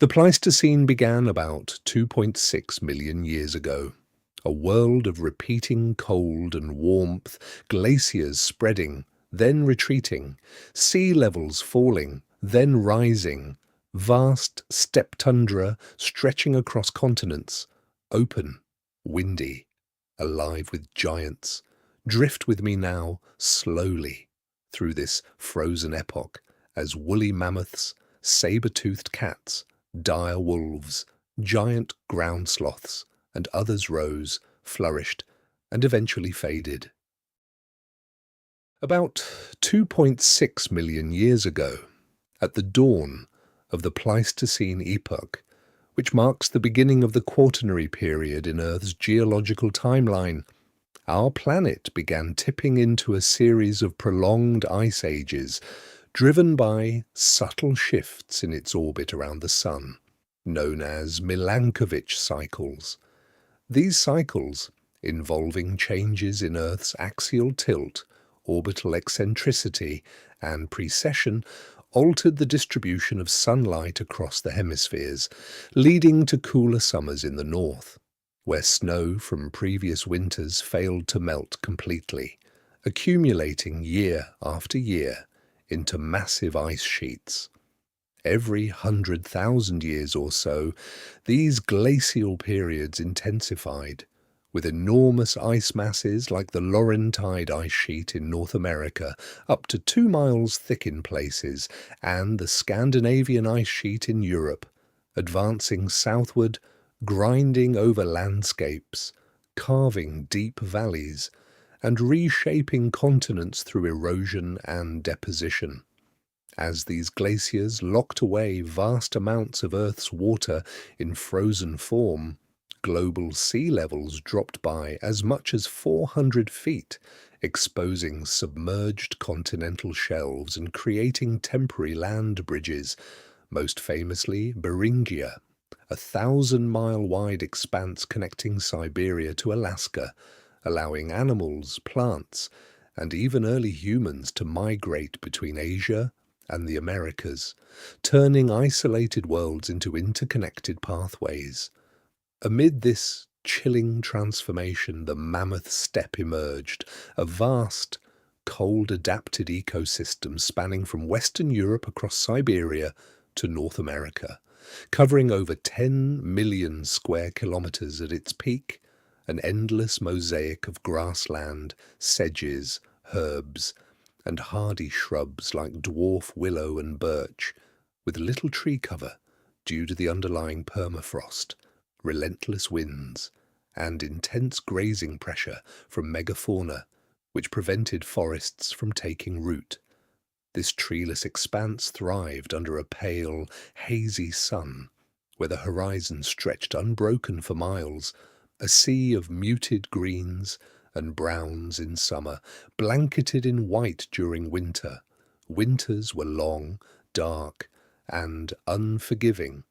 The Pleistocene began about 2.6 million years ago. A world of repeating cold and warmth, glaciers spreading, then retreating, sea levels falling, then rising, vast steppe tundra stretching across continents, open, windy, alive with giants. Drift with me now, slowly, through this frozen epoch, as woolly mammoths, saber-toothed cats, dire wolves, giant ground sloths, and others rose, flourished, and eventually faded. About 2.6 million years ago, at the dawn of the Pleistocene epoch, which marks the beginning of the Quaternary period in Earth's geological timeline, our planet began tipping into a series of prolonged ice ages, driven by subtle shifts in its orbit around the Sun, known as Milankovitch cycles. These cycles, involving changes in Earth's axial tilt, orbital eccentricity, and precession, altered the distribution of sunlight across the hemispheres, leading to cooler summers in the north, where snow from previous winters failed to melt completely, accumulating year after year into massive ice sheets. Every 100,000 years or so, these glacial periods intensified, with enormous ice masses like the Laurentide ice sheet in North America, up to 2 miles thick in places, and the Scandinavian ice sheet in Europe, advancing southward, grinding over landscapes, carving deep valleys, and reshaping continents through erosion and deposition. As these glaciers locked away vast amounts of Earth's water in frozen form, global sea levels dropped by as much as 400 feet, exposing submerged continental shelves and creating temporary land bridges, most famously Beringia, a 1,000-mile-wide expanse connecting Siberia to Alaska, allowing animals, plants, and even early humans to migrate between Asia and the Americas, turning isolated worlds into interconnected pathways. Amid this chilling transformation, the Mammoth steppe emerged, a vast, cold-adapted ecosystem spanning from Western Europe across Siberia to North America, covering over 10 million square kilometers at its peak, an endless mosaic of grassland, sedges, herbs, and hardy shrubs like dwarf willow and birch, with little tree cover due to the underlying permafrost, relentless winds, and intense grazing pressure from megafauna, which prevented forests from taking root. This treeless expanse thrived under a pale, hazy sun, where the horizon stretched unbroken for miles, a sea of muted greens and browns in summer, blanketed in white during winter. Winters were long, dark, and unforgiving,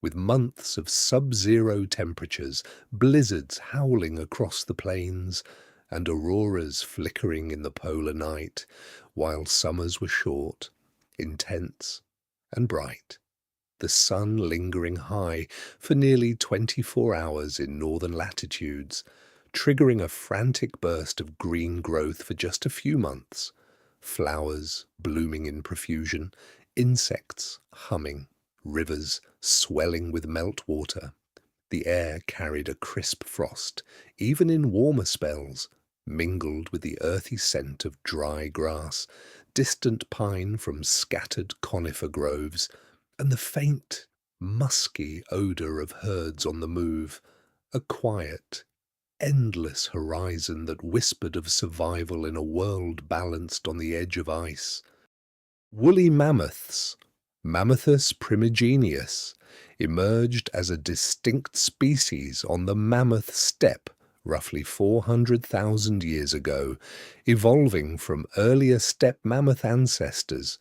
with months of sub-zero temperatures, blizzards howling across the plains, and auroras flickering in the polar night, while summers were short, intense, and bright, the sun lingering high for nearly 24 hours in northern latitudes, triggering a frantic burst of green growth for just a few months, flowers blooming in profusion, insects humming, rivers swelling with meltwater. The air carried a crisp frost, even in warmer spells, mingled with the earthy scent of dry grass, distant pine from scattered conifer groves, and the faint, musky odour of herds on the move, a quiet, endless horizon that whispered of survival in a world balanced on the edge of ice. Woolly mammoths, Mammothus primigenius, emerged as a distinct species on the Mammoth steppe roughly 400,000 years ago, evolving from earlier steppe mammoth ancestors,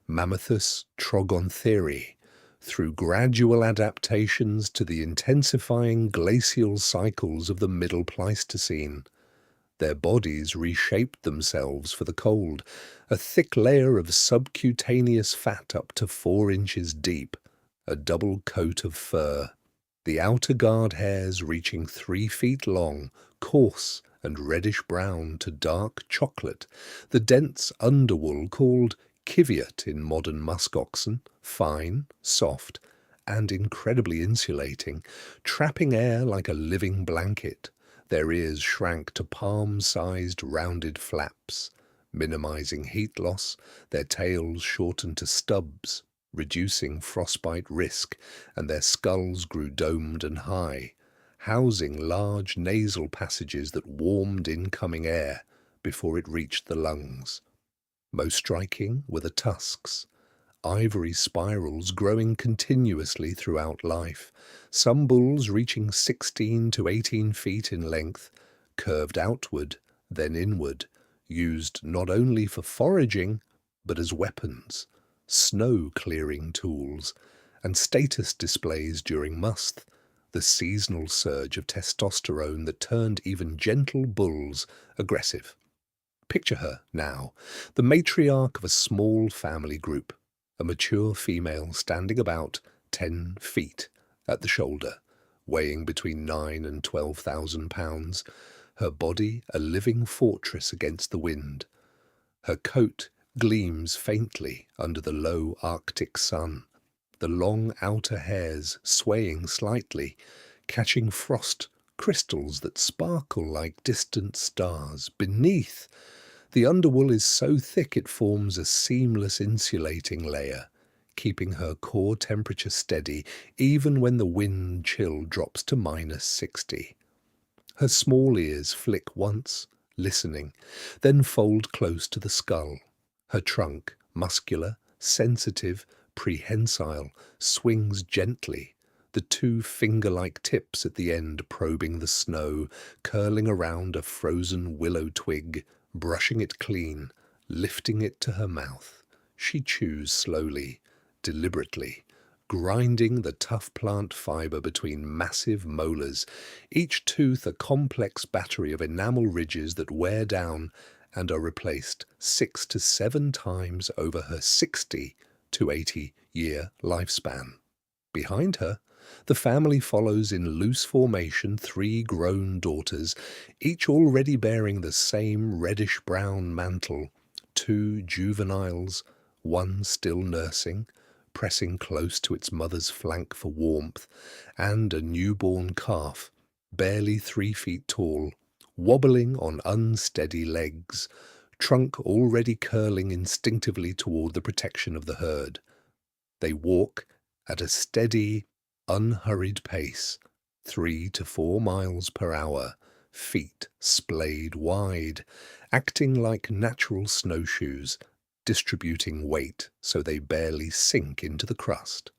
Mammothus trogontheri, through gradual adaptations to the intensifying glacial cycles of the Middle Pleistocene. Their bodies reshaped themselves for the cold, a thick layer of subcutaneous fat up to 4 inches deep, a double coat of fur, the outer guard hairs reaching 3 feet long, coarse and reddish-brown to dark chocolate, the dense underwool called civeat in modern musk oxen, fine, soft, and incredibly insulating, trapping air like a living blanket. Their ears shrank to palm-sized rounded flaps, minimizing heat loss, their tails shortened to stubs, reducing frostbite risk, and their skulls grew domed and high, housing large nasal passages that warmed incoming air before it reached the lungs. Most striking were the tusks, ivory spirals growing continuously throughout life, some bulls reaching 16 to 18 feet in length, curved outward, then inward, used not only for foraging, but as weapons, snow-clearing tools, and status displays during must, the seasonal surge of testosterone that turned even gentle bulls aggressive. Picture her, now, the matriarch of a small family group, a mature female standing about 10 feet at the shoulder, weighing between 9 and 12,000 pounds, her body a living fortress against the wind. Her coat gleams faintly under the low Arctic sun, the long outer hairs swaying slightly, catching frost crystals that sparkle like distant stars. Beneath, the underwool is so thick it forms a seamless insulating layer, keeping her core temperature steady even when the wind chill drops to -60. Her small ears flick once, listening, then fold close to the skull. Her trunk, muscular, sensitive, prehensile, swings gently, the 2 finger-like tips at the end probing the snow, curling around a frozen willow twig, brushing it clean, lifting it to her mouth. She chews slowly, deliberately, grinding the tough plant fiber between massive molars, each tooth a complex battery of enamel ridges that wear down and are replaced 6 to 7 times over her 60 to 80-year lifespan. Behind her, the family follows in loose formation 3 grown daughters, each already bearing the same reddish-brown mantle, 2 juveniles, 1 still nursing, pressing close to its mother's flank for warmth, and a newborn calf, barely 3 feet tall, wobbling on unsteady legs, trunk already curling instinctively toward the protection of the herd. They walk at a steady, unhurried pace, 3 to 4 miles per hour, feet splayed wide, acting like natural snowshoes, distributing weight so they barely sink into the crust.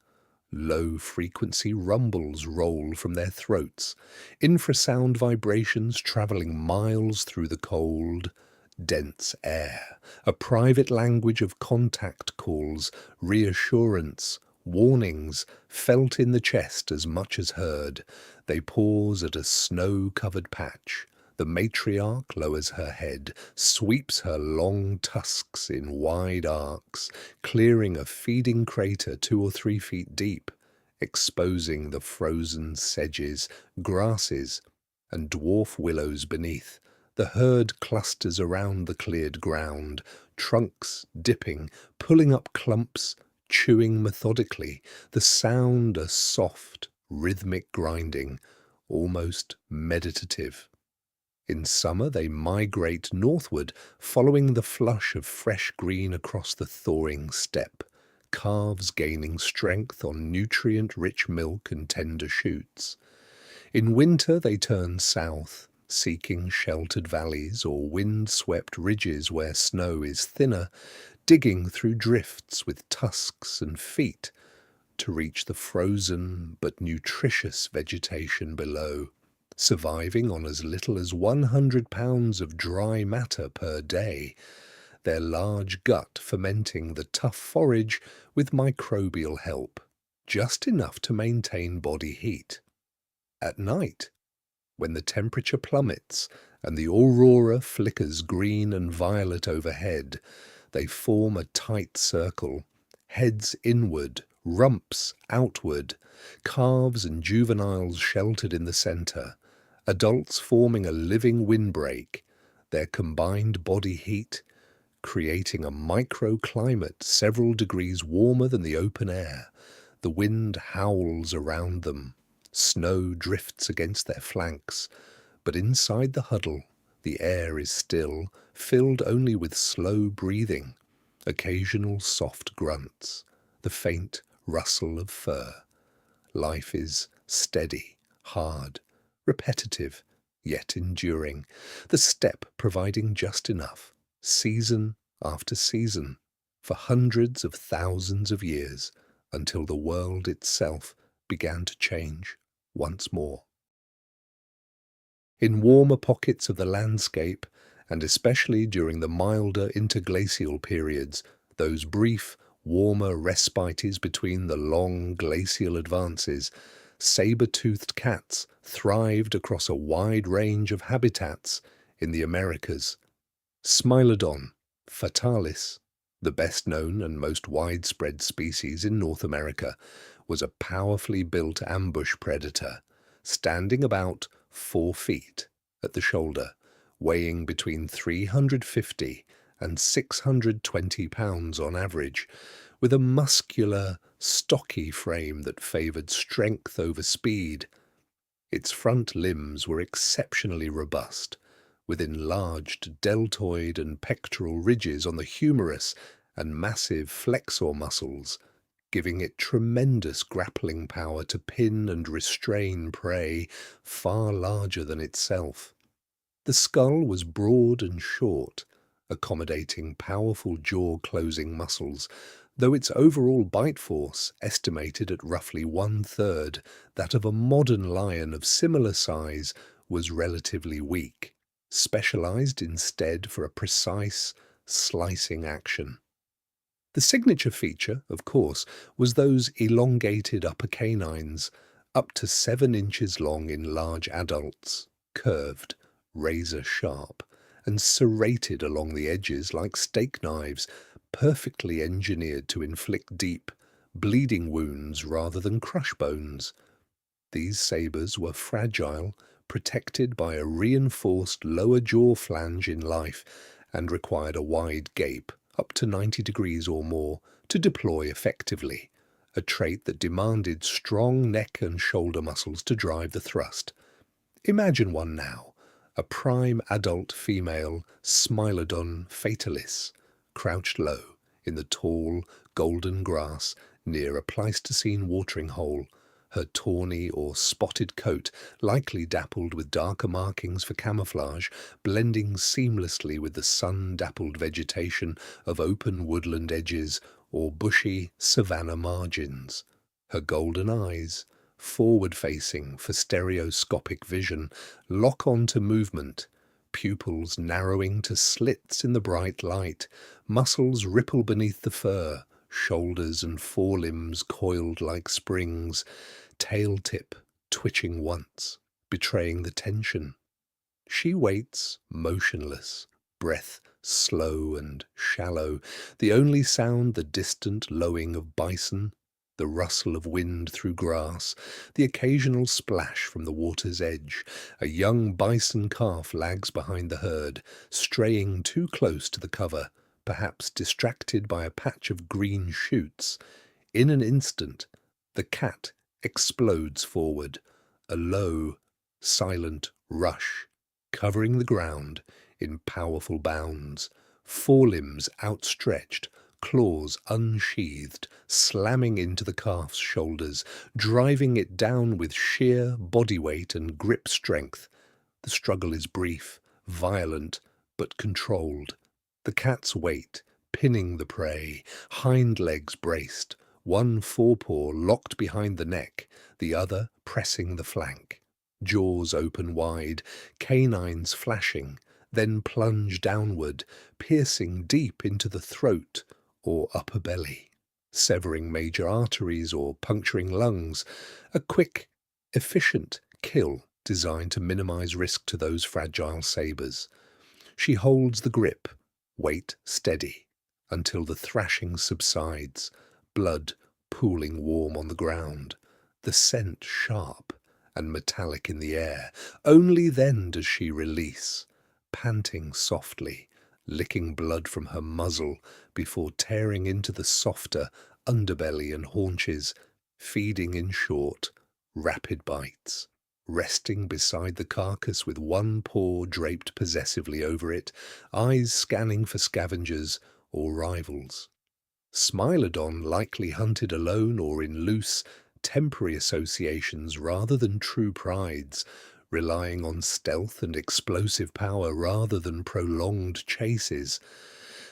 Low-frequency rumbles roll from their throats, infrasound vibrations traveling miles through the cold, dense air, a private language of contact calls, reassurance, warnings, felt in the chest as much as heard. They pause at a snow-covered patch. The matriarch lowers her head, sweeps her long tusks in wide arcs, clearing a feeding crater 2 or 3 feet deep, exposing the frozen sedges, grasses, and dwarf willows beneath. The herd clusters around the cleared ground, trunks dipping, pulling up clumps, chewing methodically, the sound a soft, rhythmic grinding, almost meditative. In summer they migrate northward, following the flush of fresh green across the thawing steppe, calves gaining strength on nutrient-rich milk and tender shoots. In winter they turn south, seeking sheltered valleys or wind-swept ridges where snow is thinner, digging through drifts with tusks and feet to reach the frozen but nutritious vegetation below, surviving on as little as 100 pounds of dry matter per day, their large gut fermenting the tough forage with microbial help, just enough to maintain body heat. At night, when the temperature plummets and the aurora flickers green and violet overhead, they form a tight circle, heads inward, rumps outward, calves and juveniles sheltered in the centre, adults forming a living windbreak, their combined body heat creating a microclimate several degrees warmer than the open air. The wind howls around them, snow drifts against their flanks, but inside the huddle the air is still, filled only with slow breathing, occasional soft grunts, the faint rustle of fur. Life is steady, hard, repetitive, yet enduring, the steppe providing just enough, season after season, for hundreds of thousands of years, until the world itself began to change once more. In warmer pockets of the landscape, and especially during the milder interglacial periods, those brief, warmer respites between the long glacial advances, saber-toothed cats thrived across a wide range of habitats in the Americas. Smilodon fatalis, the best known and most widespread species in North America, was a powerfully built ambush predator, standing about 4 feet at the shoulder, weighing between 350 and 620 pounds on average, with a muscular, stocky frame that favoured strength over speed. Its front limbs were exceptionally robust, with enlarged deltoid and pectoral ridges on the humerus and massive flexor muscles, giving it tremendous grappling power to pin and restrain prey far larger than itself. The skull was broad and short, accommodating powerful jaw-closing muscles, though its overall bite force, estimated at roughly 1/3 that of a modern lion of similar size, was relatively weak, specialized instead for a precise, slicing action. The signature feature, of course, was those elongated upper canines, up to 7 inches long in large adults, curved, razor-sharp, and serrated along the edges like steak knives, perfectly engineered to inflict deep, bleeding wounds rather than crush bones. These sabres were fragile, protected by a reinforced lower jaw flange in life, and required a wide gape, up to 90 degrees or more, to deploy effectively, a trait that demanded strong neck and shoulder muscles to drive the thrust. Imagine one now, a prime adult female Smilodon fatalis, crouched low in the tall, golden grass near a Pleistocene watering hole, her tawny or spotted coat, likely dappled with darker markings for camouflage, blending seamlessly with the sun-dappled vegetation of open woodland edges or bushy savanna margins. Her golden eyes, forward-facing for stereoscopic vision, lock on to movement, pupils narrowing to slits in the bright light, muscles ripple beneath the fur, shoulders and forelimbs coiled like springs, tail tip twitching once, betraying the tension. She waits, motionless, breath slow and shallow, the only sound the distant lowing of bison, the rustle of wind through grass, the occasional splash from the water's edge. A young bison calf lags behind the herd, straying too close to the cover, perhaps distracted by a patch of green shoots. In an instant, the cat explodes forward, a low, silent rush, covering the ground in powerful bounds, forelimbs outstretched, claws unsheathed, slamming into the calf's shoulders, driving it down with sheer body weight and grip strength. The struggle is brief, violent, but controlled. The cat's weight, pinning the prey, hind legs braced, one forepaw locked behind the neck, the other pressing the flank. Jaws open wide, canines flashing, then plunge downward, piercing deep into the throat or upper belly, severing major arteries or puncturing lungs. A quick, efficient kill designed to minimize risk to those fragile sabres. She holds the grip, weight steady, until the thrashing subsides, blood pooling warm on the ground, the scent sharp and metallic in the air. Only then does she release, panting softly, licking blood from her muzzle before tearing into the softer underbelly and haunches, feeding in short, rapid bites, resting beside the carcass with one paw draped possessively over it, eyes scanning for scavengers or rivals. Smilodon likely hunted alone or in loose, temporary associations rather than true prides, relying on stealth and explosive power rather than prolonged chases,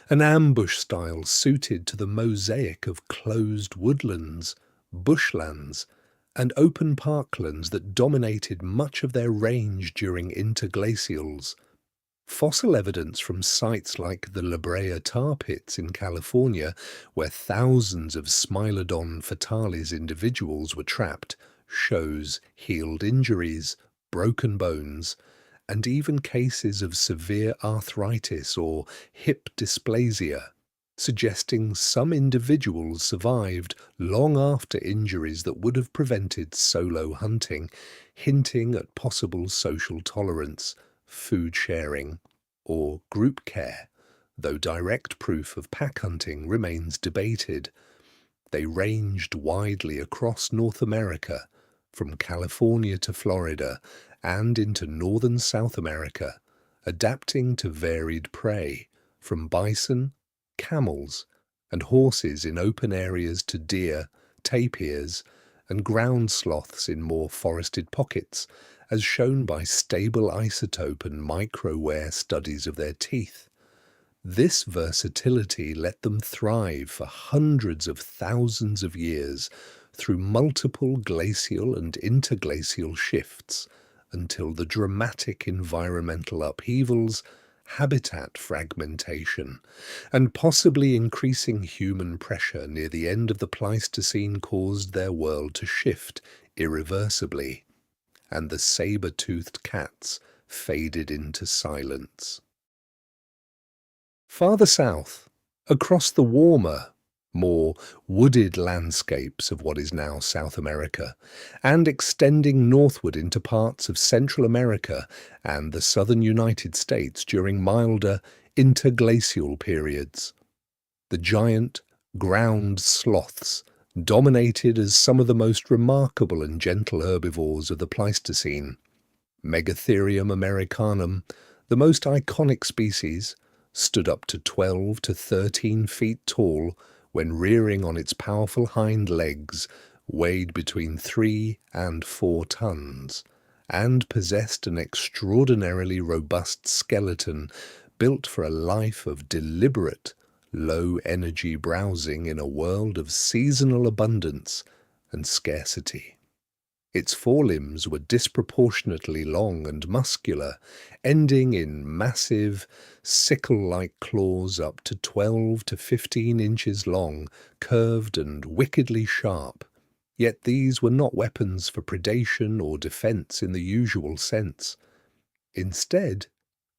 an ambush style suited to the mosaic of closed woodlands, bushlands, and open parklands that dominated much of their range during interglacials. Fossil evidence from sites like the La Brea tar pits in California, where thousands of Smilodon fatalis individuals were trapped, shows healed injuries, broken bones, and even cases of severe arthritis or hip dysplasia, suggesting some individuals survived long after injuries that would have prevented solo hunting, hinting at possible social tolerance, food sharing, or group care, though direct proof of pack hunting remains debated. They ranged widely across North America, from California to Florida and into northern South America, adapting to varied prey, from bison, camels, and horses in open areas to deer, tapirs, and ground sloths in more forested pockets, as shown by stable isotope and microwear studies of their teeth. This versatility let them thrive for hundreds of thousands of years through multiple glacial and interglacial shifts until the dramatic environmental upheavals, habitat fragmentation, and possibly increasing human pressure near the end of the Pleistocene caused their world to shift irreversibly, and the saber-toothed cats faded into silence. Farther south, across the warmer, more wooded landscapes of what is now South America, and extending northward into parts of Central America and the southern United States during milder interglacial periods, the giant ground sloths dominated as some of the most remarkable and gentle herbivores of the Pleistocene. Megatherium americanum, the most iconic species, stood up to 12 to 13 feet tall when rearing on its powerful hind legs, weighed between 3 and 4 tons, and possessed an extraordinarily robust skeleton built for a life of deliberate, low-energy browsing in a world of seasonal abundance and scarcity. Its forelimbs were disproportionately long and muscular, ending in massive, sickle-like claws up to 12 to 15 inches long, curved and wickedly sharp. Yet these were not weapons for predation or defense in the usual sense. Instead,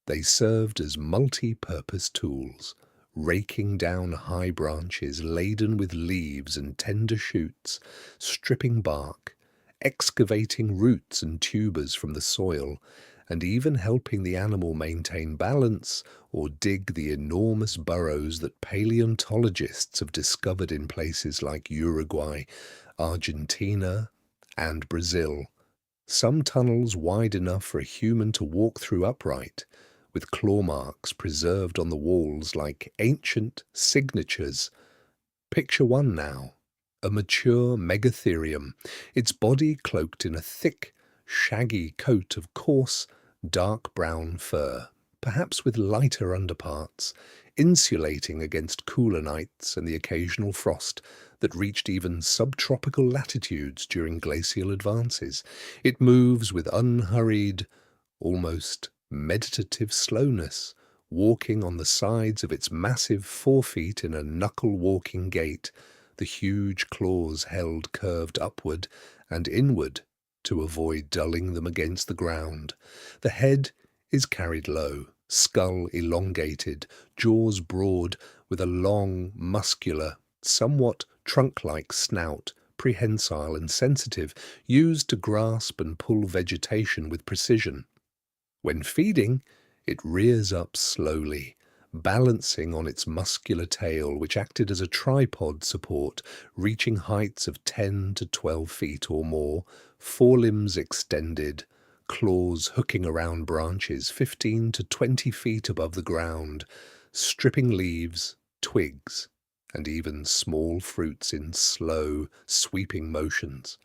they served as multi-purpose tools, raking down high branches laden with leaves and tender shoots, stripping bark, excavating roots and tubers from the soil, and even helping the animal maintain balance or dig the enormous burrows that paleontologists have discovered in places like Uruguay, Argentina, and Brazil. Some tunnels wide enough for a human to walk through upright, with claw marks preserved on the walls like ancient signatures. Picture one now. A mature megatherium, its body cloaked in a thick, shaggy coat of coarse, dark brown fur, perhaps with lighter underparts, insulating against cooler nights and the occasional frost that reached even subtropical latitudes during glacial advances. It moves with unhurried, almost meditative slowness, walking on the sides of its massive 4 feet in a knuckle-walking gait, the huge claws held curved upward and inward to avoid dulling them against the ground. The head is carried low, skull elongated, jaws broad, with a long, muscular, somewhat trunk-like snout, prehensile and sensitive, used to grasp and pull vegetation with precision. When feeding, it rears up slowly, balancing on its muscular tail, which acted as a tripod support, reaching heights of 10 to 12 feet or more, forelimbs extended, claws hooking around branches 15 to 20 feet above the ground, stripping leaves, twigs, and even small fruits in slow, sweeping motions.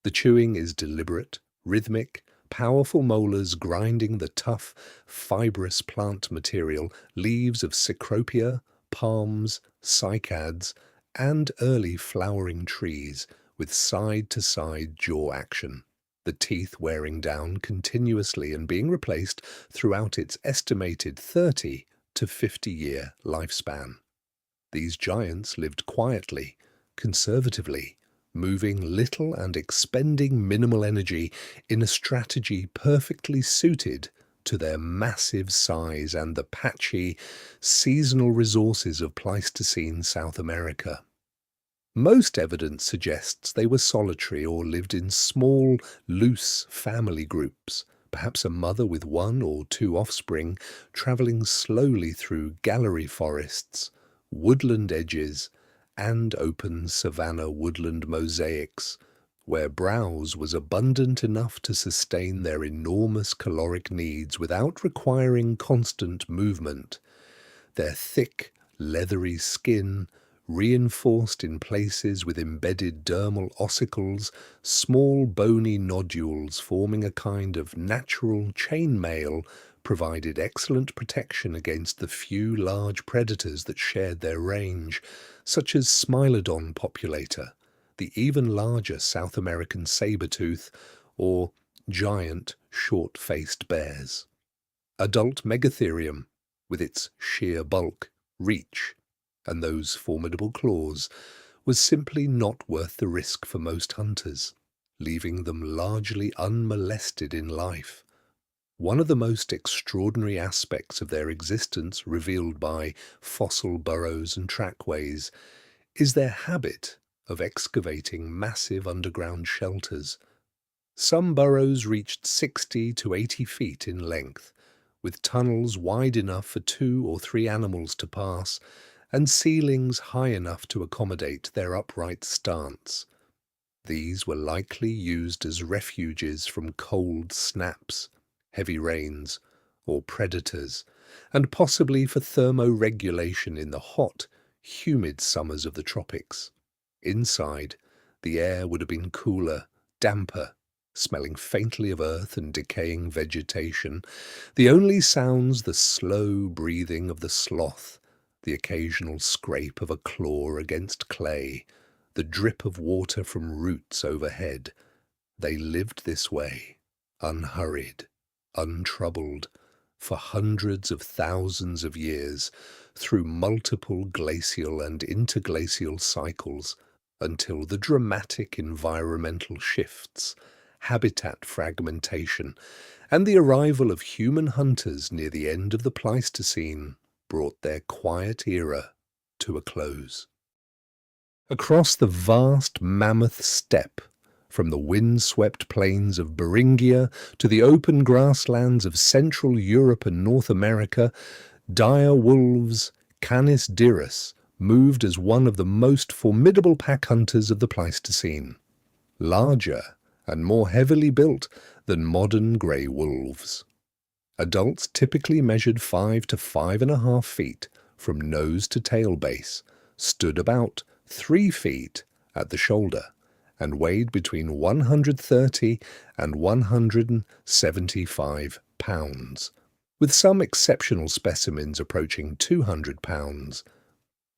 The chewing is deliberate, rhythmic, powerful molars grinding the tough, fibrous plant material, leaves of cecropia, palms, cycads, and early flowering trees with side-to-side jaw action, the teeth wearing down continuously and being replaced throughout its estimated 30 to 50-year lifespan. These giants lived quietly, conservatively, moving little and expending minimal energy in a strategy perfectly suited to their massive size and the patchy, seasonal resources of Pleistocene South America. Most evidence suggests they were solitary or lived in small, loose family groups, perhaps a mother with one or two offspring travelling slowly through gallery forests, woodland edges, and open savanna woodland mosaics, where browse was abundant enough to sustain their enormous caloric needs without requiring constant movement. Their thick, leathery skin, reinforced in places with embedded dermal ossicles, small bony nodules forming a kind of natural chainmail, provided excellent protection against the few large predators that shared their range, such as Smilodon populator, the even larger South American saber-tooth, or giant short-faced bears. Adult Megatherium, with its sheer bulk, reach, and those formidable claws, was simply not worth the risk for most hunters, leaving them largely unmolested in life. One of the most extraordinary aspects of their existence revealed by fossil burrows and trackways is their habit of excavating massive underground shelters. Some burrows reached 60 to 80 feet in length, with tunnels wide enough for 2 or 3 animals to pass, and ceilings high enough to accommodate their upright stance. These were likely used as refuges from cold snaps, heavy rains, or predators, and possibly for thermoregulation in the hot, humid summers of the tropics. Inside, the air would have been cooler, damper, smelling faintly of earth and decaying vegetation, the only sounds the slow breathing of the sloth, the occasional scrape of a claw against clay, the drip of water from roots overhead. They lived this way, unhurried, untroubled, for hundreds of thousands of years, through multiple glacial and interglacial cycles, until the dramatic environmental shifts, habitat fragmentation, and the arrival of human hunters near the end of the Pleistocene brought their quiet era to a close. Across the vast Mammoth steppe, from the wind-swept plains of Beringia to the open grasslands of Central Europe and North America, dire wolves, Canis dirus, moved as one of the most formidable pack hunters of the Pleistocene, larger and more heavily built than modern grey wolves. Adults typically measured 5 to 5.5 feet from nose to tail base, stood about 3 feet at the shoulder, and weighed between 130 and 175 pounds, with some exceptional specimens approaching 200 pounds.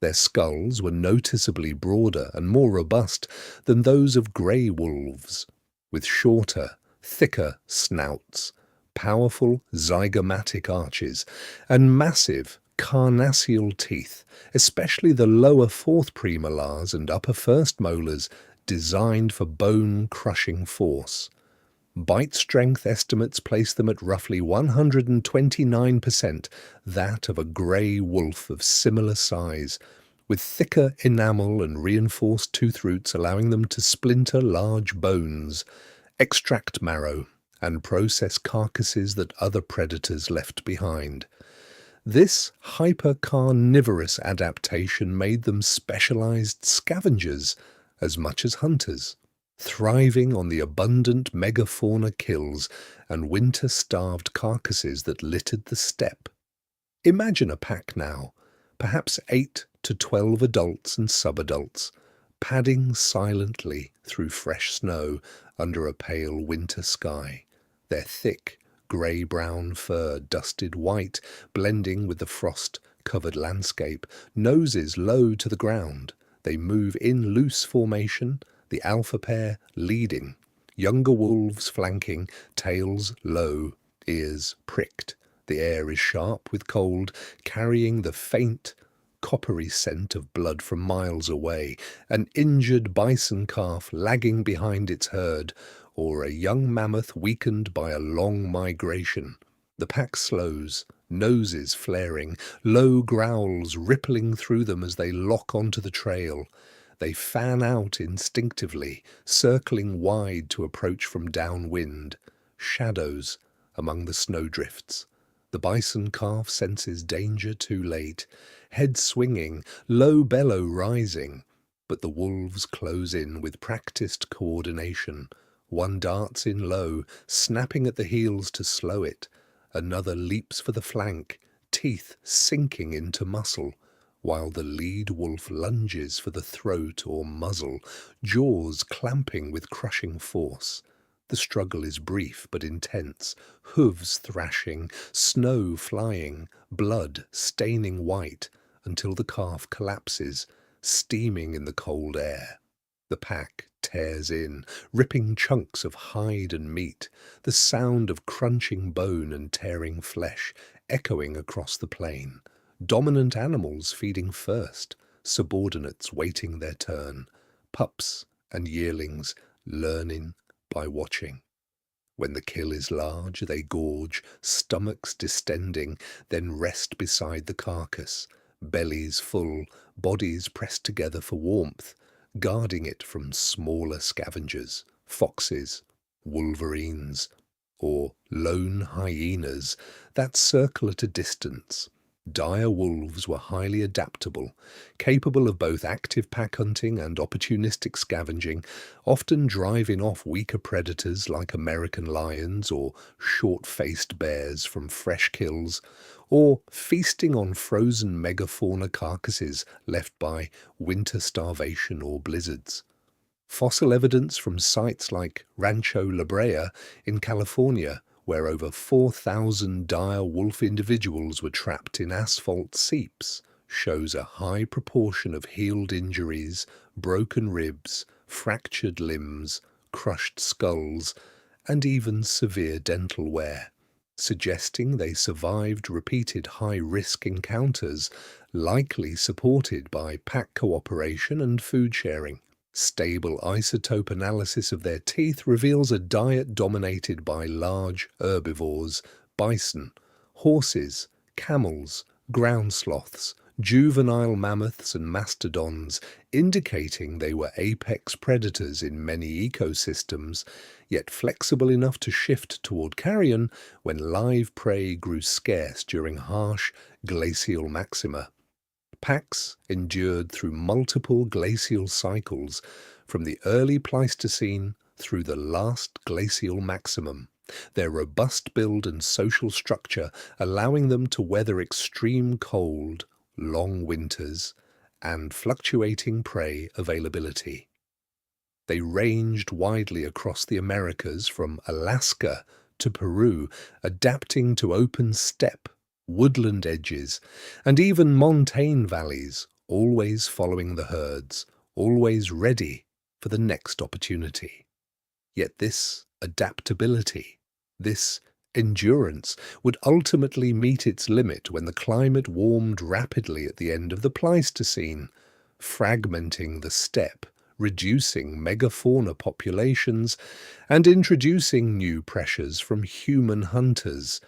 Their skulls were noticeably broader and more robust than those of grey wolves, with shorter, thicker snouts, powerful zygomatic arches, and massive carnassial teeth, especially the lower fourth premolars and upper first molars, designed for bone-crushing force. Bite strength estimates place them at roughly 129% that of a grey wolf of similar size, with thicker enamel and reinforced tooth roots allowing them to splinter large bones, extract marrow, and process carcasses that other predators left behind. This hyper-carnivorous adaptation made them specialized scavengers as much as hunters, thriving on the abundant megafauna kills and winter-starved carcasses that littered the steppe. Imagine a pack now, perhaps 8 to 12 adults and subadults, padding silently through fresh snow under a pale winter sky, their thick, grey-brown fur dusted white, blending with the frost-covered landscape, noses low to the ground. They move in loose formation, the alpha pair leading, younger wolves flanking, tails low, ears pricked. The air is sharp with cold, carrying the faint, coppery scent of blood from miles away, an injured bison calf lagging behind its herd, or a young mammoth weakened by a long migration. The pack slows, noses flaring, low growls rippling through them as they lock onto the trail. They fan out instinctively, circling wide to approach from downwind, shadows among the snowdrifts. The bison calf senses danger too late, head swinging, low bellow rising, but the wolves close in with practiced coordination. One darts in low, snapping at the heels to slow it. Another leaps for the flank, teeth sinking into muscle, while the lead wolf lunges for the throat or muzzle, jaws clamping with crushing force. The struggle is brief but intense, hooves thrashing, snow flying, blood staining white, until the calf collapses, steaming in the cold air. The pack tears in, ripping chunks of hide and meat, the sound of crunching bone and tearing flesh echoing across the plain. Dominant animals feeding first, subordinates waiting their turn, pups and yearlings learning by watching. When the kill is large, they gorge, stomachs distending, then rest beside the carcass, bellies full, bodies pressed together for warmth, guarding it from smaller scavengers, foxes, wolverines, or lone hyenas that circle at a distance. Dire wolves were highly adaptable, capable of both active pack hunting and opportunistic scavenging, often driving off weaker predators like American lions or short-faced bears from fresh kills, or feasting on frozen megafauna carcasses left by winter starvation or blizzards. Fossil evidence from sites like Rancho La Brea in California, where over 4,000 dire wolf individuals were trapped in asphalt seeps, shows a high proportion of healed injuries, broken ribs, fractured limbs, crushed skulls, and even severe dental wear, suggesting they survived repeated high-risk encounters, likely supported by pack cooperation and food sharing. Stable isotope analysis of their teeth reveals a diet dominated by large herbivores, bison, horses, camels, ground sloths, juvenile mammoths and mastodons, indicating they were apex predators in many ecosystems, yet flexible enough to shift toward carrion when live prey grew scarce during harsh glacial maxima. Packs endured through multiple glacial cycles, from the early Pleistocene through the last glacial maximum, their robust build and social structure allowing them to weather extreme cold, long winters, and fluctuating prey availability. They ranged widely across the Americas from Alaska to Peru, adapting to open steppe, woodland edges, and even montane valleys, always following the herds, always ready for the next opportunity. Yet this adaptability, this endurance, would ultimately meet its limit when the climate warmed rapidly at the end of the Pleistocene, fragmenting the steppe, reducing megafauna populations, and introducing new pressures from human hunters,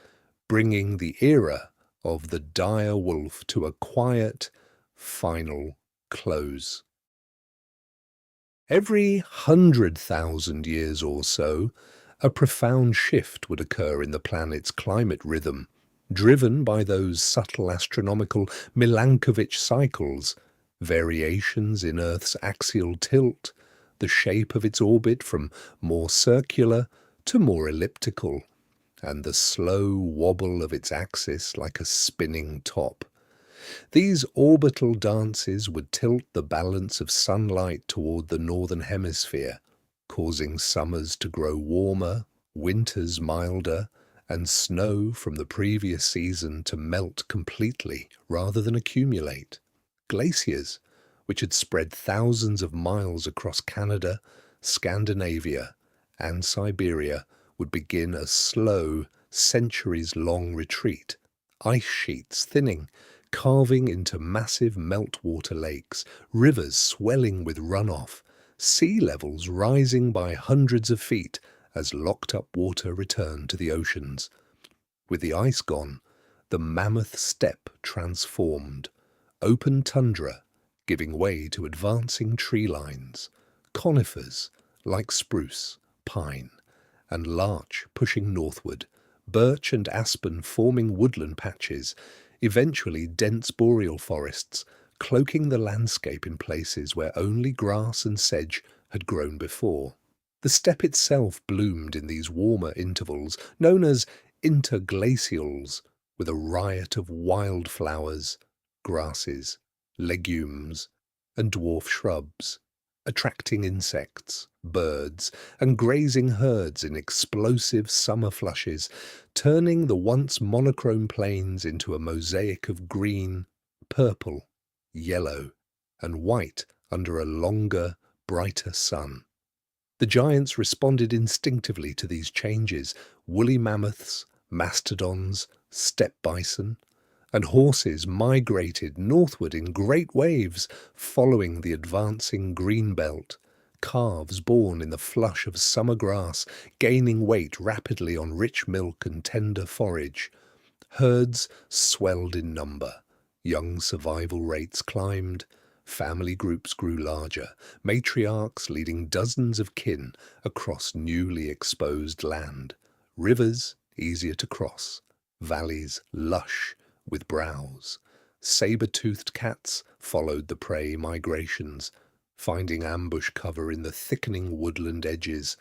bringing the era of the dire wolf to a quiet, final close. Every 100,000 years or so, a profound shift would occur in the planet's climate rhythm, driven by those subtle astronomical Milankovitch cycles, variations in Earth's axial tilt, the shape of its orbit from more circular to more elliptical, and the slow wobble of its axis like a spinning top. These orbital dances would tilt the balance of sunlight toward the northern hemisphere, causing summers to grow warmer, winters milder, and snow from the previous season to melt completely rather than accumulate. Glaciers, which had spread thousands of miles across Canada, Scandinavia, and Siberia, would begin a slow, centuries-long retreat, ice sheets thinning, carving into massive meltwater lakes, rivers swelling with runoff, sea levels rising by hundreds of feet as locked-up water returned to the oceans. With the ice gone, the Mammoth steppe transformed, open tundra giving way to advancing tree lines, conifers like spruce, pine, and larch pushing northward, birch and aspen forming woodland patches, eventually dense boreal forests, cloaking the landscape in places where only grass and sedge had grown before. The steppe itself bloomed in these warmer intervals, known as interglacials, with a riot of wildflowers, grasses, legumes, and dwarf shrubs, attracting insects, birds, and grazing herds in explosive summer flushes, turning the once monochrome plains into a mosaic of green, purple, yellow, and white under a longer, brighter sun. The giants responded instinctively to these changes. Woolly mammoths, mastodons, steppe bison, and horses migrated northward in great waves, following the advancing green belt, calves born in the flush of summer grass, gaining weight rapidly on rich milk and tender forage. Herds swelled in number, young survival rates climbed, family groups grew larger, matriarchs leading dozens of kin across newly exposed land, rivers easier to cross, valleys lush with browse. Saber-toothed cats followed the prey migrations, finding ambush cover in the thickening woodland edges,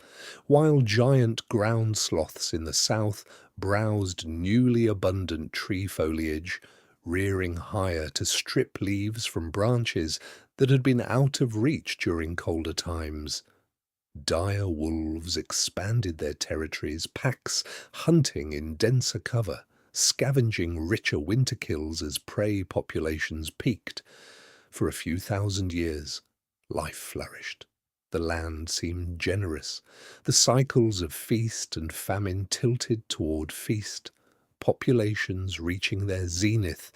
while giant ground sloths in the south browsed newly abundant tree foliage, rearing higher to strip leaves from branches that had been out of reach during colder times. Dire wolves expanded their territories, packs hunting in denser cover, scavenging richer winter kills as prey populations peaked. For a few thousand years, life flourished. The land seemed generous. The cycles of feast and famine tilted toward feast, populations reaching their zenith.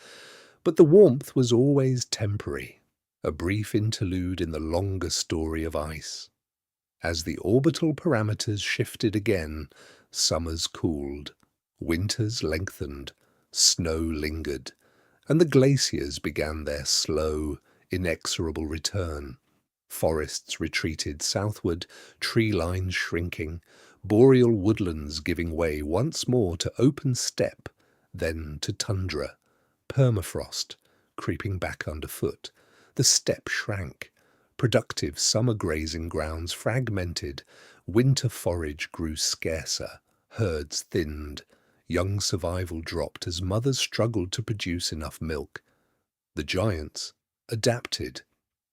But the warmth was always temporary, a brief interlude in the longer story of ice. As the orbital parameters shifted again, summers cooled, winters lengthened, snow lingered, and the glaciers began their slow, inexorable return. Forests retreated southward, tree lines shrinking, boreal woodlands giving way once more to open steppe, then to tundra, permafrost creeping back underfoot. The steppe shrank. Productive summer grazing grounds fragmented, winter forage grew scarcer, herds thinned, young survival dropped as mothers struggled to produce enough milk. The giants adapted,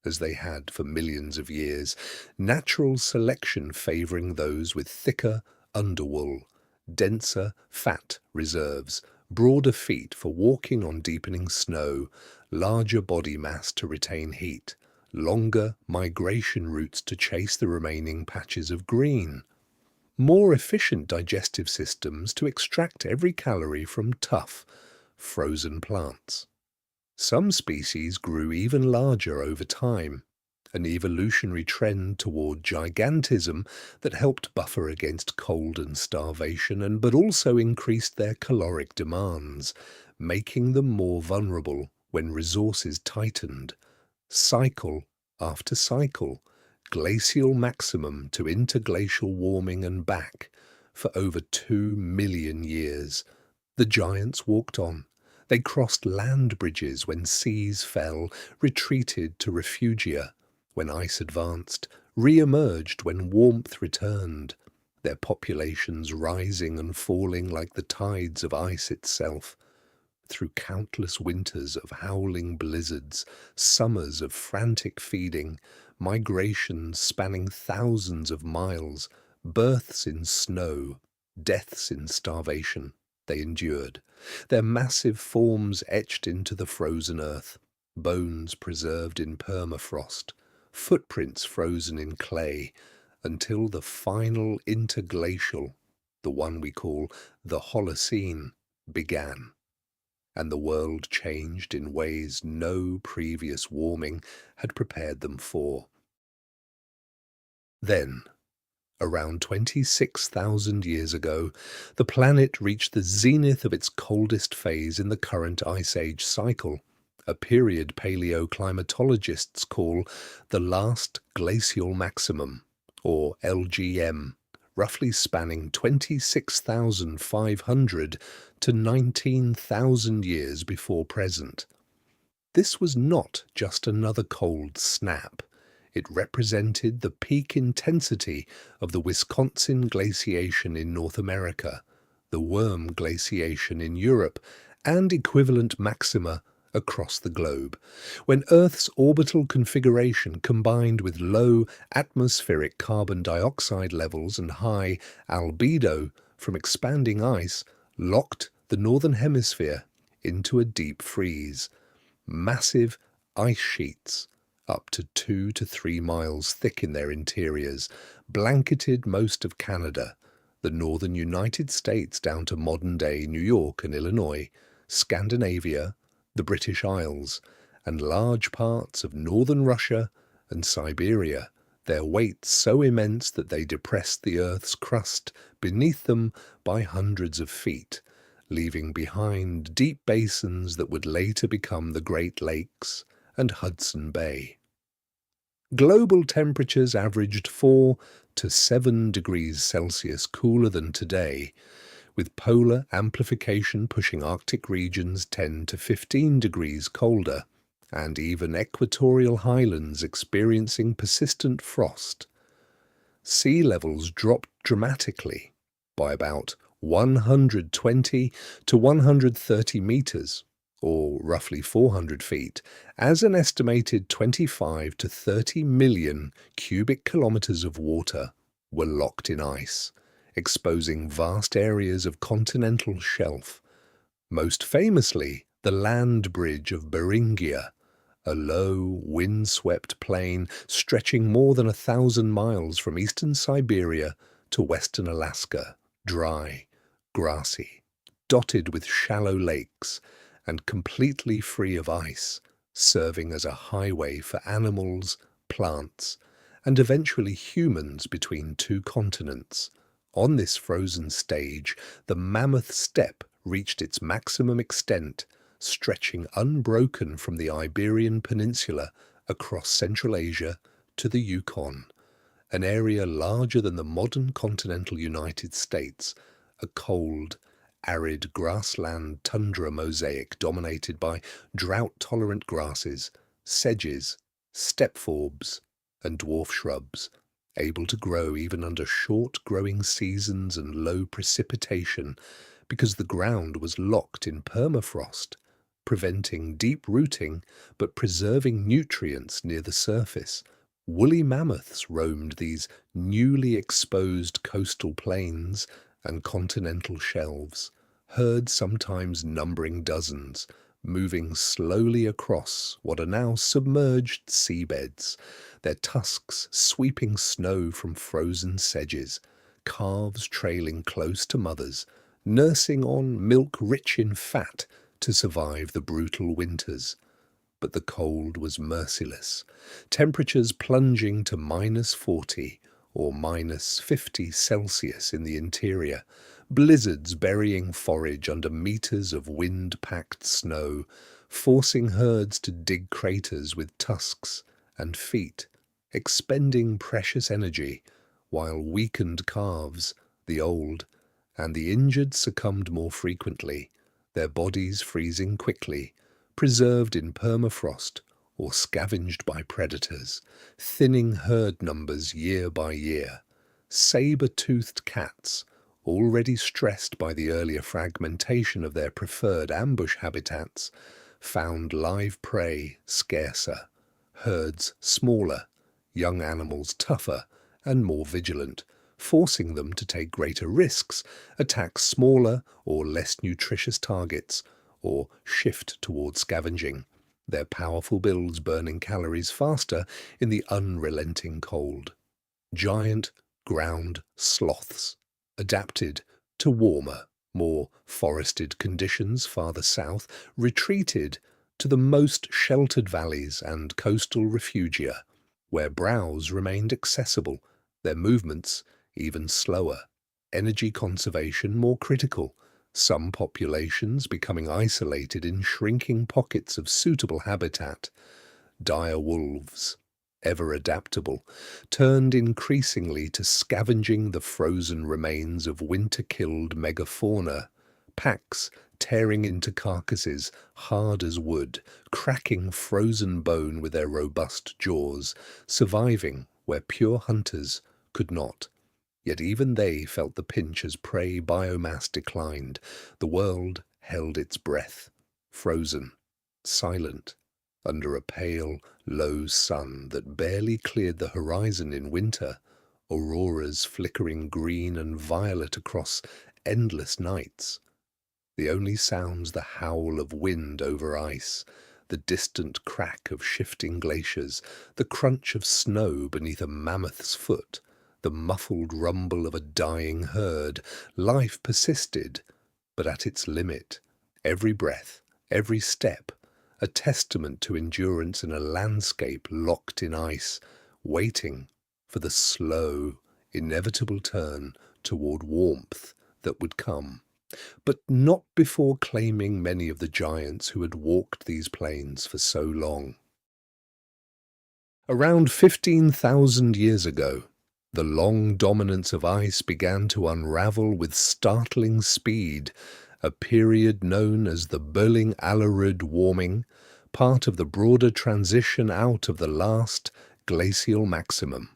as they had for millions of years, natural selection favouring those with thicker underwool, denser fat reserves, broader feet for walking on deepening snow, larger body mass to retain heat, longer migration routes to chase the remaining patches of green, more efficient digestive systems to extract every calorie from tough, frozen plants. Some species grew even larger over time, an evolutionary trend toward gigantism that helped buffer against cold and starvation but also increased their caloric demands, making them more vulnerable when resources tightened. cycle after cycle, glacial maximum to interglacial warming and back, for over 2 million years. The giants walked on. They crossed land bridges when seas fell, retreated to refugia when ice advanced, re-emerged when warmth returned, their populations rising and falling like the tides of ice itself. Through countless winters of howling blizzards, summers of frantic feeding, migrations spanning thousands of miles, births in snow, deaths in starvation, they endured, their massive forms etched into the frozen earth, bones preserved in permafrost, footprints frozen in clay, until the final interglacial, the one we call the Holocene, began. And the world changed in ways no previous warming had prepared them for. Then, around 26,000 years ago, the planet reached the zenith of its coldest phase in the current Ice Age cycle, a period paleoclimatologists call the last glacial maximum, or LGM, roughly spanning 26,500 to 19,000 years before present. This was not just another cold snap. It represented the peak intensity of the Wisconsin glaciation in North America, the Worm glaciation in Europe, and equivalent maxima across the globe, when Earth's orbital configuration combined with low atmospheric carbon dioxide levels and high albedo from expanding ice locked the Northern Hemisphere into a deep freeze. Massive ice sheets, up to 2 to 3 miles thick in their interiors, blanketed most of Canada, the northern United States down to modern-day New York and Illinois, Scandinavia, the British Isles, and large parts of northern Russia and Siberia, their weight so immense that they depressed the Earth's crust beneath them by hundreds of feet, leaving behind deep basins that would later become the Great Lakes and Hudson Bay. Global temperatures averaged 4 to 7 degrees Celsius cooler than today, with polar amplification pushing Arctic regions 10 to 15 degrees colder, and even equatorial highlands experiencing persistent frost. Sea levels dropped dramatically by about 120 to 130 meters, or roughly 400 feet, as an estimated 25 to 30 million cubic kilometers of water were locked in ice, exposing vast areas of continental shelf, most famously the land bridge of Beringia, a low, wind-swept plain stretching more than 1,000 miles from eastern Siberia to western Alaska, dry, grassy, dotted with shallow lakes, and completely free of ice, serving as a highway for animals, plants, and eventually humans between two continents. On this frozen stage, the Mammoth steppe reached its maximum extent, stretching unbroken from the Iberian Peninsula across Central Asia to the Yukon, an area larger than the modern continental United States, a cold, arid grassland tundra mosaic dominated by drought-tolerant grasses, sedges, steppe forbs, and dwarf shrubs, able to grow even under short growing seasons and low precipitation because the ground was locked in permafrost, preventing deep rooting but preserving nutrients near the surface. Woolly mammoths roamed these newly exposed coastal plains and continental shelves, herds sometimes numbering dozens, moving slowly across what are now submerged seabeds, their tusks sweeping snow from frozen sedges, calves trailing close to mothers, nursing on milk rich in fat to survive the brutal winters. But the cold was merciless, temperatures plunging to -40 or -50 Celsius in the interior, blizzards burying forage under meters of wind-packed snow, forcing herds to dig craters with tusks and feet, expending precious energy, while weakened calves, the old, and the injured succumbed more frequently, their bodies freezing quickly, preserved in permafrost or scavenged by predators, thinning herd numbers year by year. Saber-toothed cats, already stressed by the earlier fragmentation of their preferred ambush habitats, found live prey scarcer, herds smaller, young animals tougher and more vigilant, forcing them to take greater risks, attack smaller or less nutritious targets, or shift toward scavenging, their powerful builds burning calories faster in the unrelenting cold. Giant ground sloths, adapted to warmer, more forested conditions farther south, retreated to the most sheltered valleys and coastal refugia, where browse remained accessible, their movements even slower, energy conservation more critical, some populations becoming isolated in shrinking pockets of suitable habitat. Dire wolves, ever adaptable, turned increasingly to scavenging the frozen remains of winter-killed megafauna, packs tearing into carcasses hard as wood, cracking frozen bone with their robust jaws, surviving where pure hunters could not. Yet even they felt the pinch as prey biomass declined. The world held its breath, frozen, silent, under a pale, low sun that barely cleared the horizon in winter, auroras flickering green and violet across endless nights. The only sounds the howl of wind over ice, the distant crack of shifting glaciers, the crunch of snow beneath a mammoth's foot, the muffled rumble of a dying herd. Life persisted, but at its limit. Every breath, every step, a testament to endurance in a landscape locked in ice, waiting for the slow, inevitable turn toward warmth that would come, but not before claiming many of the giants who had walked these plains for so long. Around 15,000 years ago, the long dominance of ice began to unravel with startling speed, a period known as the Berling-Allerud warming, part of the broader transition out of the last glacial maximum.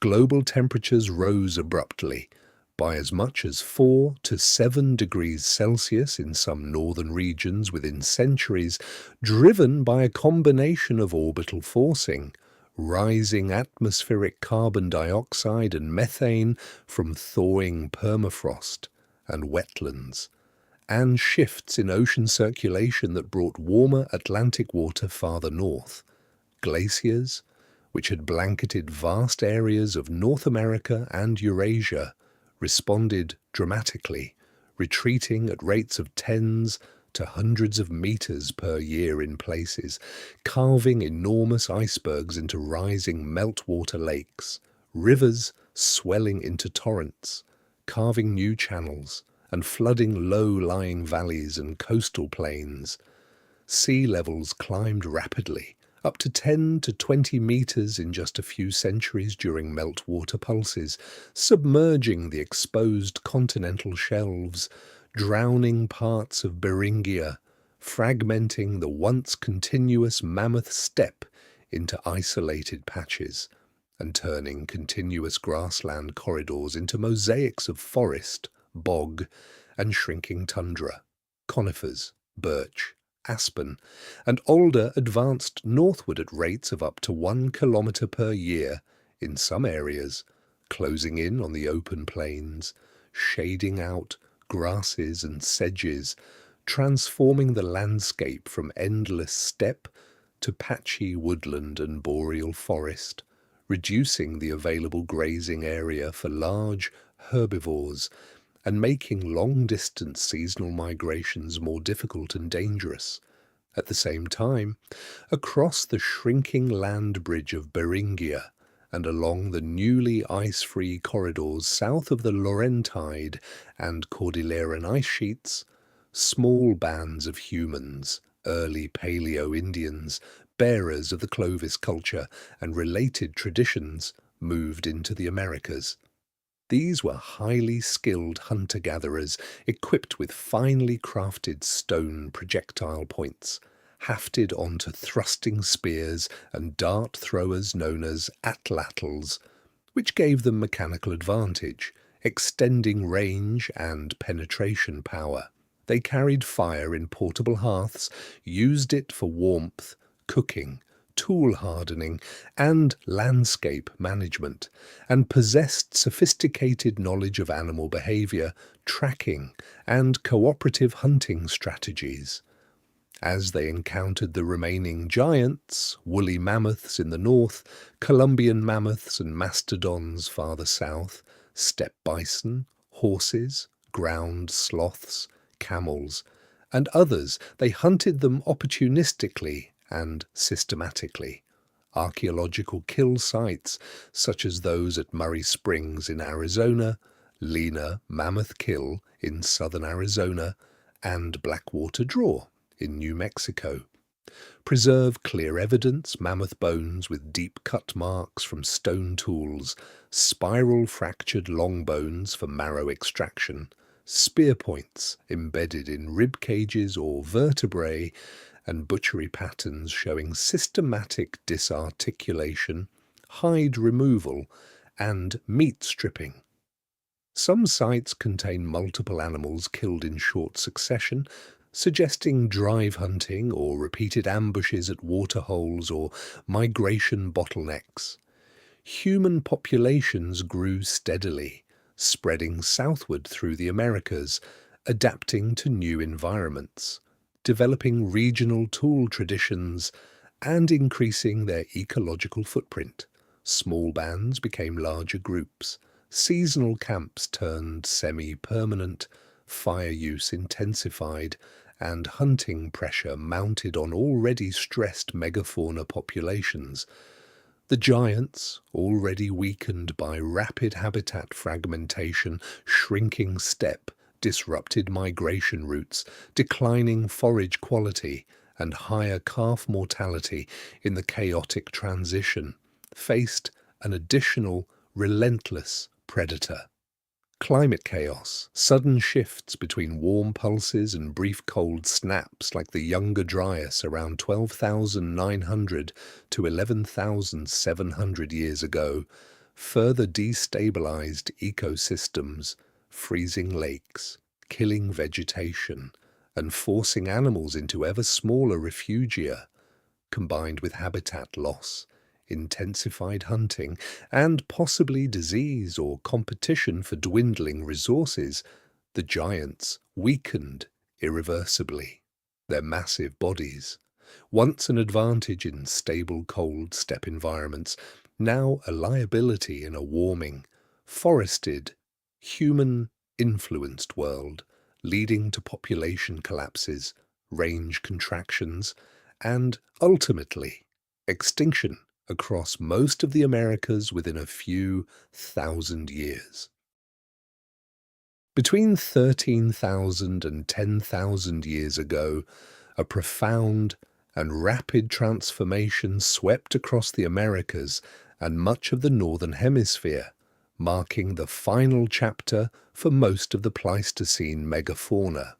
Global temperatures rose abruptly, by as much as 4 to 7 degrees Celsius in some northern regions within centuries, driven by a combination of orbital forcing, rising atmospheric carbon dioxide and methane from thawing permafrost and wetlands, and shifts in ocean circulation that brought warmer Atlantic water farther north. Glaciers, which had blanketed vast areas of North America and Eurasia, responded dramatically, retreating at rates of tens to hundreds of meters per year in places, carving enormous icebergs into rising meltwater lakes, rivers swelling into torrents, carving new channels, and flooding low-lying valleys and coastal plains. Sea levels climbed rapidly, up to 10 to 20 meters in just a few centuries during meltwater pulses, submerging the exposed continental shelves, drowning parts of Beringia, fragmenting the once continuous Mammoth steppe into isolated patches, and turning continuous grassland corridors into mosaics of forest, bog, and shrinking tundra, conifers, birch, aspen, and alder advanced northward at rates of up to 1 kilometre per year in some areas, closing in on the open plains, shading out grasses and sedges, transforming the landscape from endless steppe to patchy woodland and boreal forest, reducing the available grazing area for large herbivores and making long-distance seasonal migrations more difficult and dangerous. At the same time, across the shrinking land bridge of Beringia and along the newly ice-free corridors south of the Laurentide and Cordilleran ice sheets, small bands of humans, early Paleo-Indians, bearers of the Clovis culture and related traditions, moved into the Americas. These were highly skilled hunter-gatherers equipped with finely crafted stone projectile points, hafted onto thrusting spears and dart throwers known as atlatls, which gave them mechanical advantage, extending range and penetration power. They carried fire in portable hearths, used it for warmth, cooking, tool hardening, and landscape management, and possessed sophisticated knowledge of animal behavior, tracking, and cooperative hunting strategies. As they encountered the remaining giants, woolly mammoths in the north, Columbian mammoths and mastodons farther south, steppe bison, horses, ground sloths, camels, and others, they hunted them opportunistically and systematically. Archaeological kill sites, such as those at Murray Springs in Arizona, Lena Mammoth Kill in southern Arizona, and Blackwater Draw in New Mexico, preserve clear evidence, mammoth bones with deep cut marks from stone tools, spiral fractured long bones for marrow extraction, spear points embedded in rib cages or vertebrae, and butchery patterns showing systematic disarticulation, hide removal, and meat stripping. Some sites contain multiple animals killed in short succession, suggesting drive hunting or repeated ambushes at waterholes or migration bottlenecks. Human populations grew steadily, spreading southward through the Americas, adapting to new environments, developing regional tool traditions, and increasing their ecological footprint. Small bands became larger groups, seasonal camps turned semi-permanent, fire use intensified, and hunting pressure mounted on already stressed megafauna populations. The giants, already weakened by rapid habitat fragmentation, shrinking steppe, disrupted migration routes, declining forage quality, and higher calf mortality in the chaotic transition, faced an additional, relentless predator. Climate chaos, sudden shifts between warm pulses and brief cold snaps like the Younger Dryas around 12,900 to 11,700 years ago, further destabilized ecosystems, freezing lakes, killing vegetation, and forcing animals into ever smaller refugia, combined with habitat loss, intensified hunting, and possibly disease or competition for dwindling resources, the giants weakened irreversibly. Their massive bodies, once an advantage in stable cold steppe environments, now a liability in a warming, forested, human-influenced world, leading to population collapses, range contractions, and, ultimately, extinction across most of the Americas within a few thousand years. Between 13,000 and 10,000 years ago, a profound and rapid transformation swept across the Americas and much of the Northern Hemisphere, marking the final chapter for most of the Pleistocene megafauna.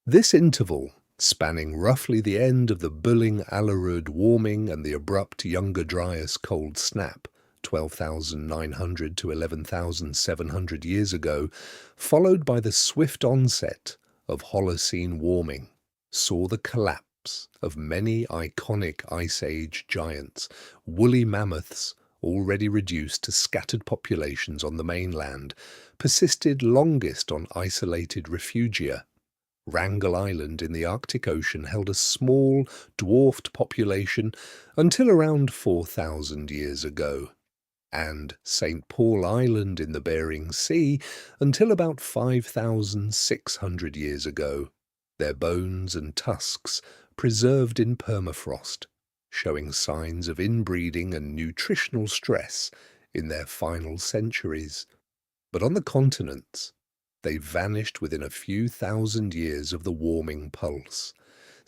This interval, spanning roughly the end of the Bulling Alarud warming and the abrupt Younger Dryas cold snap, 12,900 to 11,700 years ago, followed by the swift onset of Holocene warming, saw the collapse of many iconic Ice Age giants, woolly mammoths, already reduced to scattered populations on the mainland, persisted longest on isolated refugia. Wrangel Island in the Arctic Ocean held a small, dwarfed population until around 4,000 years ago, and St. Paul Island in the Bering Sea until about 5,600 years ago, their bones and tusks preserved in permafrost, showing signs of inbreeding and nutritional stress in their final centuries. But on the continents, they vanished within a few thousand years of the warming pulse,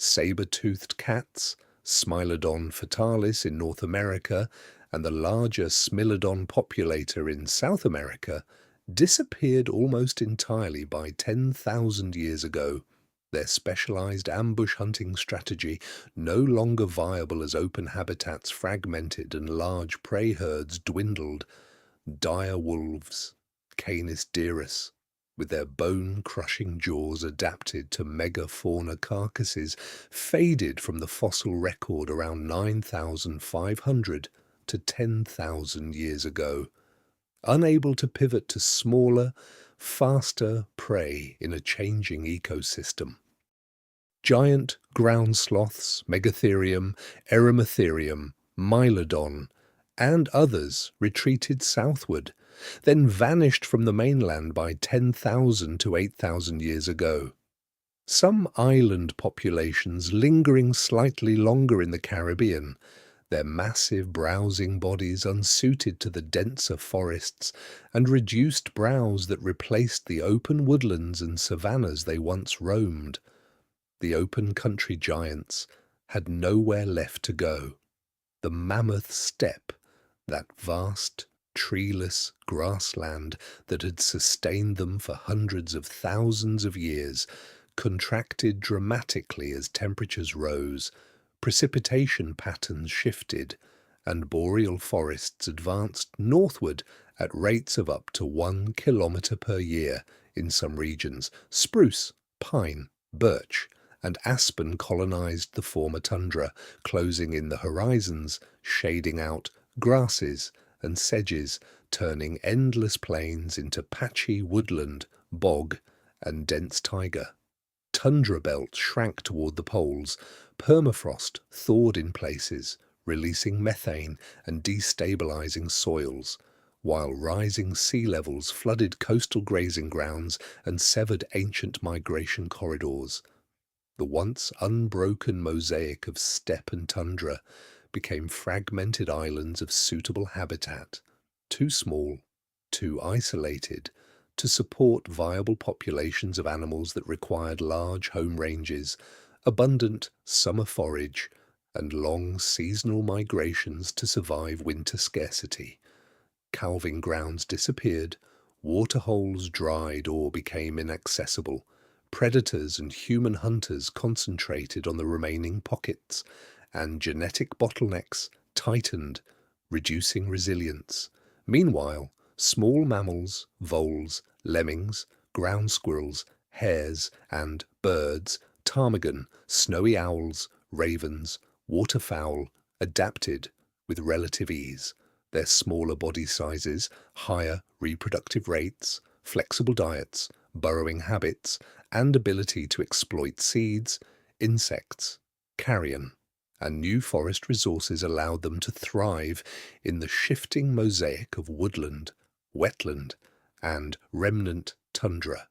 Saber-toothed cats, Smilodon fatalis in North America, and the larger Smilodon populator in South America disappeared almost entirely by 10,000 years ago, their specialized ambush hunting strategy no longer viable as open habitats fragmented and large prey herds dwindled. Dire wolves, Canis dirus, with their bone-crushing jaws adapted to megafauna carcasses, faded from the fossil record around 9,500 to 10,000 years ago, unable to pivot to smaller, faster prey in a changing ecosystem. Giant ground sloths, Megatherium, Eremitherium, Mylodon, and others retreated southward, then vanished from the mainland by 10,000 to 8,000 years ago. Some island populations lingering slightly longer in the Caribbean, their massive browsing bodies unsuited to the denser forests and reduced browse that replaced the open woodlands and savannas they once roamed. The open country giants had nowhere left to go. The Mammoth steppe, that vast, treeless grassland that had sustained them for hundreds of thousands of years, contracted dramatically as temperatures rose, precipitation patterns shifted, and boreal forests advanced northward at rates of up to 1 kilometre per year in some regions. Spruce, pine, birch, and aspen colonized the former tundra, closing in the horizons, shading out grasses and sedges, turning endless plains into patchy woodland, bog, and dense taiga. Tundra belts shrank toward the poles, permafrost thawed in places, releasing methane and destabilizing soils, while rising sea levels flooded coastal grazing grounds and severed ancient migration corridors. The once unbroken mosaic of steppe and tundra became fragmented islands of suitable habitat, too small, too isolated, to support viable populations of animals that required large home ranges, abundant summer forage, and long seasonal migrations to survive winter scarcity. Calving grounds disappeared, waterholes dried or became inaccessible, predators and human hunters concentrated on the remaining pockets, and genetic bottlenecks tightened, reducing resilience. Meanwhile, small mammals, voles, lemmings, ground squirrels, hares, and birds, ptarmigan, snowy owls, ravens, waterfowl, adapted with relative ease. Their smaller body sizes, higher reproductive rates, flexible diets, burrowing habits, and ability to exploit seeds, insects, carrion, and new forest resources allowed them to thrive in the shifting mosaic of woodland, wetland, and remnant tundra.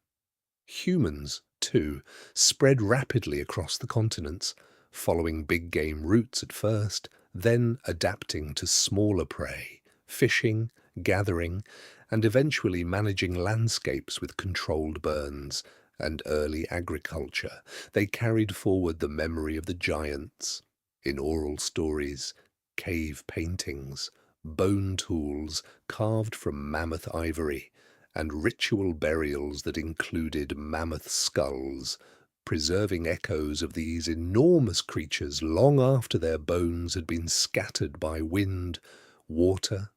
Humans, too, spread rapidly across the continents, following big game routes at first, then adapting to smaller prey, fishing, gathering, and eventually managing landscapes with controlled burns and early agriculture. They carried forward the memory of the giants in oral stories, cave paintings, bone tools carved from mammoth ivory, and ritual burials that included mammoth skulls, preserving echoes of these enormous creatures long after their bones had been scattered by wind, water,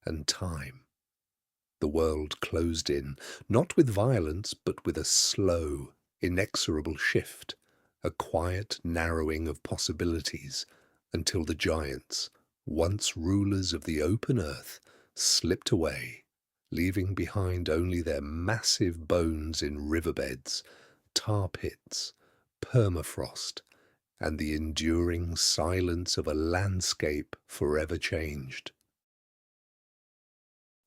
and time. The world closed in, not with violence, but with a slow, inexorable shift, a quiet narrowing of possibilities, until the giants, once rulers of the open earth, slipped away, leaving behind only their massive bones in riverbeds, tar pits, permafrost, and the enduring silence of a landscape forever changed.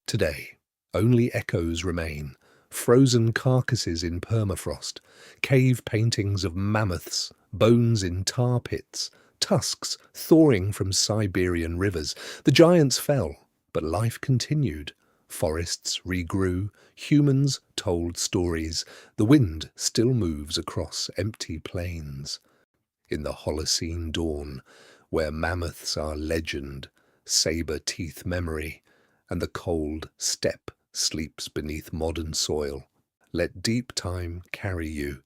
Today, only echoes remain, frozen carcasses in permafrost, cave paintings of mammoths, bones in tar pits, tusks thawing from Siberian rivers. The giants fell, but life continued. Forests regrew, humans told stories, the wind still moves across empty plains. in the Holocene dawn, where mammoths are legend, saber-toothed memory, and the cold steppe sleeps beneath modern soil. Let deep time carry you